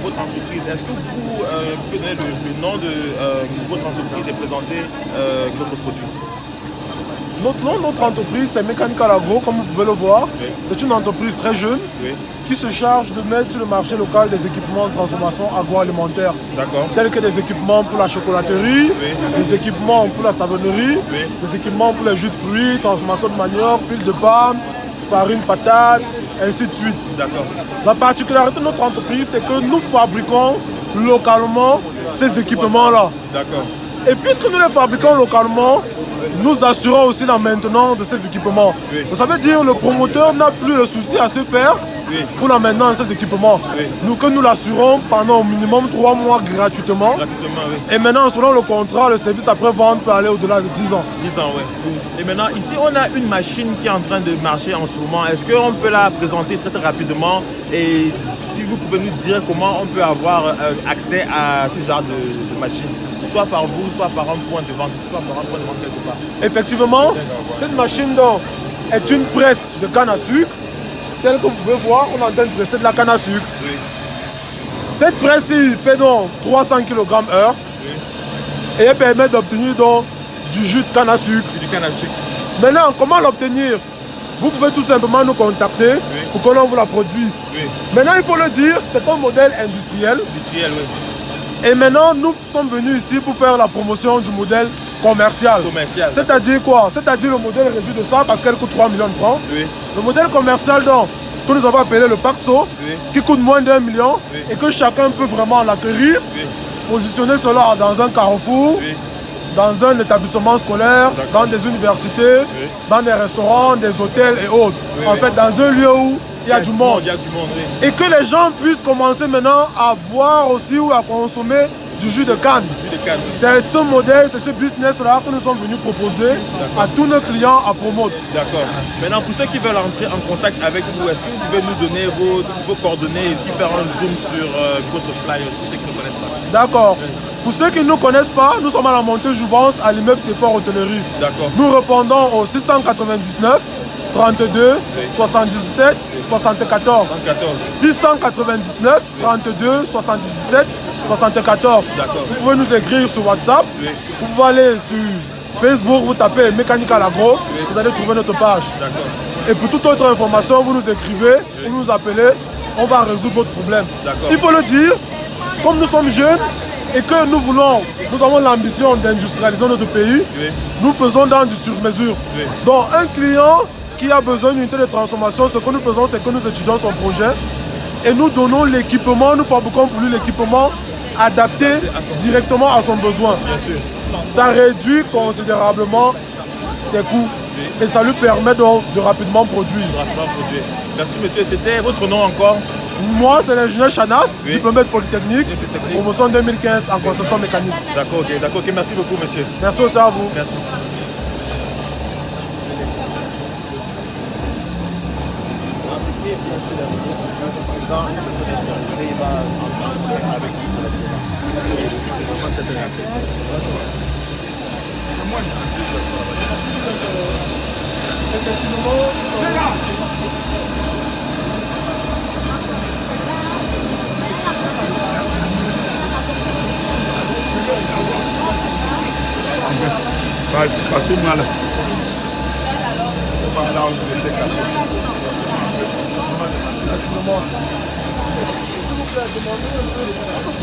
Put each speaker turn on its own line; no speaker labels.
votre entreprise. Est-ce que vous pouvez donner le nom de votre entreprise et présenter votre produit?
Notre nom, notre entreprise, c'est Mechanical Agro, comme vous pouvez le voir.
Oui.
C'est une entreprise très jeune qui se charge de mettre sur le marché local des équipements de transformation agroalimentaire.
D'accord.
Tels que des équipements pour la chocolaterie, des équipements pour la savonnerie, des équipements pour les jus de fruits, transformation de manioc, huile de palme, farine, patate, ainsi de suite.
D'accord.
La particularité de notre entreprise, c'est que nous fabriquons localement ces équipements-là.
D'accord.
Et puisque nous les fabriquons localement, nous assurons aussi la maintenance de ces équipements. Ça veut dire que le promoteur n'a plus le souci à se faire pour la maintenance de ces équipements. Nous que nous l'assurons pendant au minimum 3 mois gratuitement. Et maintenant, selon le contrat, le service après-vente peut aller au-delà de 10 ans.
10 ans, oui. Et maintenant, ici, on a une machine qui est en train de marcher en ce moment. Est-ce qu'on peut la présenter très rapidement? Et si vous pouvez nous dire comment on peut avoir accès à ce genre de machine? Soit par vous, soit par un point de vente, soit par un point de vente quelque part.
Effectivement, cette machine donc, est une presse de canne à sucre. Tel que vous pouvez voir, on est en train de presser de la canne à sucre. Cette presse fait donc 300 kg/h et elle permet d'obtenir donc du jus de canne à sucre.
Du canne à sucre.
Maintenant, comment l'obtenir? Vous pouvez tout simplement nous contacter pour que l'on vous la produise. Maintenant, il faut le dire, c'est un modèle industriel.
Industriel, oui.
Et maintenant, nous sommes venus ici pour faire la promotion du modèle commercial. C'est-à-dire quoi? C'est-à-dire le modèle réduit de ça parce qu'elle coûte 3 millions de francs. Le modèle commercial donc, que nous avons appelé le Paxo, qui coûte moins d'1 million et que chacun peut vraiment l'acquérir, positionner cela dans un carrefour, dans un établissement scolaire, dans des universités, dans des restaurants, des hôtels et autres. En fait, dans un lieu où il y a du monde. Et que les gens puissent commencer maintenant à boire aussi ou à consommer du jus de canne. C'est ce modèle, c'est ce business-là que nous sommes venus proposer à tous nos clients à promouvoir.
D'accord. Maintenant, pour ceux qui veulent entrer en contact avec vous, est-ce que vous pouvez nous donner vos coordonnées et faire un zoom sur votre flyer, pour ceux qui ne connaissent pas?
D'accord. Pour ceux qui ne nous connaissent pas, nous sommes à la montée Jouvence, à l'immeuble Sephora Hôtellerie.
D'accord.
Nous répondons au 699 32 77 74. 699 32 77 74. Vous pouvez nous écrire sur WhatsApp. Vous pouvez aller sur Facebook, vous tapez Mechanical Agro, vous allez trouver notre page. Et pour toute autre information, vous nous écrivez, vous nous appelez, on va résoudre votre problème. Il faut le dire, comme nous sommes jeunes et que nous avons l'ambition d'industrialiser notre pays, nous faisons dans du sur-mesure. Donc un client qui a besoin d'une unité de transformation, ce que nous faisons, c'est que nous étudions son projet et nous donnons l'équipement, nous fabriquons pour lui l'équipement adapté directement à son besoin. Ça réduit considérablement ses coûts et ça lui permet donc de rapidement produire.
Merci monsieur, c'était votre nom encore?
Moi, c'est l'ingénieur Chanas, diplômé de Polytechnique, promotion 2015 en conception mécanique.
D'accord, ok, merci beaucoup monsieur.
Merci aussi à vous.
Merci.
Passez-moi là.
S'il vous plaît, demandez un peu.